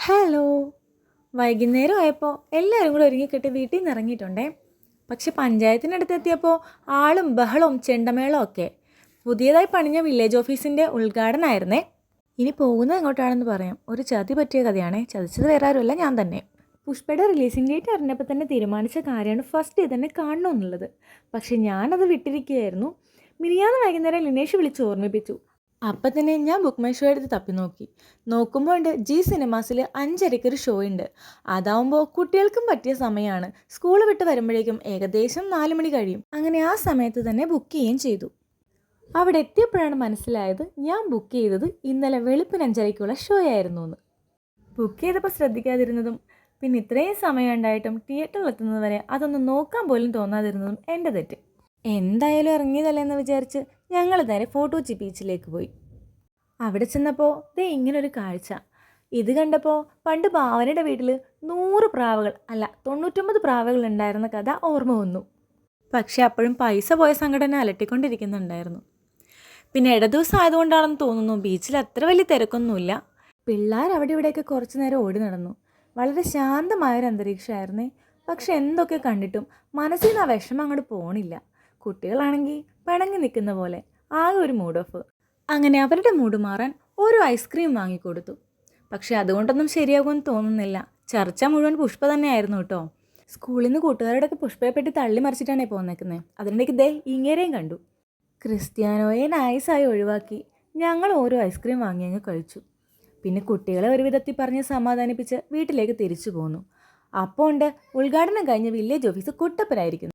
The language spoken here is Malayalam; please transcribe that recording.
ഹലോ. വൈകുന്നേരം ആയപ്പോൾ എല്ലാവരും കൂടെ ഒരുങ്ങിക്കെട്ടി വീട്ടിൽ നിന്ന് ഇറങ്ങിയിട്ടുണ്ടേ. പക്ഷെ പഞ്ചായത്തിനടുത്ത് എത്തിയപ്പോൾ ആളും ബഹളവും ചെണ്ടമേളവും ഒക്കെ. പുതിയതായി പണിഞ്ഞ വില്ലേജ് ഓഫീസിൻ്റെ ഉദ്ഘാടനമായിരുന്നേ. ഇനി പോകുന്നത് എങ്ങോട്ടാണെന്ന് പറയാം. ഒരു ചതി പറ്റിയ കഥയാണേ. ചതിച്ചത് വേറെ ആരുമല്ല, ഞാൻ തന്നെ. പുഷ്പയുടെ റിലീസിംഗ് ഡേറ്റ് അറിഞ്ഞപ്പോൾ തന്നെ തീരുമാനിച്ച കാര്യമാണ് ഫസ്റ്റ് ഡേ തന്നെ കാണണമെന്നുള്ളത്. പക്ഷെ ഞാനത് വിട്ടിരിക്കുകയായിരുന്നു. മിനിയാന്ന് വൈകുന്നേരം ലിനേഷ് വിളിച്ച് ഓർമ്മിപ്പിച്ചു. അപ്പം തന്നെ ഞാൻ ബുക്ക് മൈ ഷോ എടുത്ത് തപ്പി നോക്കി. നോക്കുമ്പോൾ ഉണ്ട് ജി സിനിമാസിൽ 5:30 ഒരു ഷോ ഉണ്ട്. അതാവുമ്പോൾ കുട്ടികൾക്കും പറ്റിയ സമയമാണ്. സ്കൂൾ വിട്ട് വരുമ്പോഴേക്കും ഏകദേശം 4 മണി കഴിയും. അങ്ങനെ ആ സമയത്ത് തന്നെ ബുക്ക് ചെയ്യുകയും ചെയ്തു. അവിടെ എത്തിയപ്പോഴാണ് മനസ്സിലായത് ഞാൻ ബുക്ക് ചെയ്തത് ഇന്നലെ വെളുപ്പിന് 5:30 ഷോ ആയിരുന്നു എന്ന്. ബുക്ക് ചെയ്തപ്പോൾ ശ്രദ്ധിക്കാതിരുന്നതും പിന്നെ ഇത്രയും സമയം ഉണ്ടായിട്ടും തിയേറ്ററിൽ എത്തുന്നത് വരെ അതൊന്നും നോക്കാൻ പോലും തോന്നാതിരുന്നതും എൻ്റെ തെറ്റ്. എന്തായാലും ഇറങ്ങിയതല്ലെന്ന് വിചാരിച്ച് ഞങ്ങൾ നേരെ ഫോട്ടോ കൊച്ചി ബീച്ചിലേക്ക് പോയി. അവിടെ ചെന്നപ്പോൾ ദേ ഇങ്ങനൊരു കാഴ്ച. ഇത് കണ്ടപ്പോൾ പണ്ട് ഭാവനയുടെ വീട്ടിൽ 100 പ്രാവുകൾ അല്ല 99 പ്രാവുകൾ ഉണ്ടായിരുന്ന കഥ ഓർമ്മ വന്നു. പക്ഷെ അപ്പോഴും പൈസ പോയ സംഘടന അലട്ടിക്കൊണ്ടിരിക്കുന്നുണ്ടായിരുന്നു. പിന്നെ ഇടദിവസം ആയതുകൊണ്ടാണെന്ന് തോന്നുന്നു ബീച്ചിൽ അത്ര വലിയ തിരക്കൊന്നുമില്ല. പിള്ളേർ അവിടെ ഇവിടെയൊക്കെ കുറച്ച് നേരം ഓടി നടന്നു. വളരെ ശാന്തമായൊരു അന്തരീക്ഷമായിരുന്നേ. പക്ഷെ എന്തൊക്കെ കണ്ടിട്ടും മനസ്സിൽ നിന്ന് ആ വിഷമം അങ്ങോട്ട് പോണില്ല. കുട്ടികളാണെങ്കിൽ പിണങ്ങി നിൽക്കുന്ന പോലെ, ആകെ ഒരു മൂഡ് ഓഫ്. അങ്ങനെ അവരുടെ മൂഡ് മാറാൻ ഓരോ ഐസ്ക്രീം വാങ്ങിക്കൊടുത്തു. പക്ഷെ അതുകൊണ്ടൊന്നും ശരിയാകുമെന്ന് തോന്നുന്നില്ല. ചർച്ച മുഴുവൻ പുഷ്പ തന്നെയായിരുന്നു കേട്ടോ. സ്കൂളിൽ നിന്ന് കൂട്ടുകാരോടൊക്കെ പുഷ്പയെപ്പറ്റി തള്ളി മറിച്ചിട്ടാണ് പോന്നേക്കുന്നത്. അതിനിടയ്ക്ക് ദേ ഇങ്ങേരെയും കണ്ടു. ക്രിസ്ത്യാനോയെ നൈസായി ഒഴിവാക്കി ഞങ്ങൾ ഓരോ ഐസ്ക്രീം വാങ്ങി അങ്ങ് കഴിച്ചു. പിന്നെ കുട്ടികളെ ഒരു വിധത്തിൽ പറഞ്ഞ് സമാധാനിപ്പിച്ച് വീട്ടിലേക്ക് തിരിച്ചു പോന്നു. അപ്പോൾ ഉണ്ട് ഉദ്ഘാടനം കഴിഞ്ഞ് വില്ലേജ് ഓഫീസ് കുട്ടപ്പനായിരിക്കുന്നു.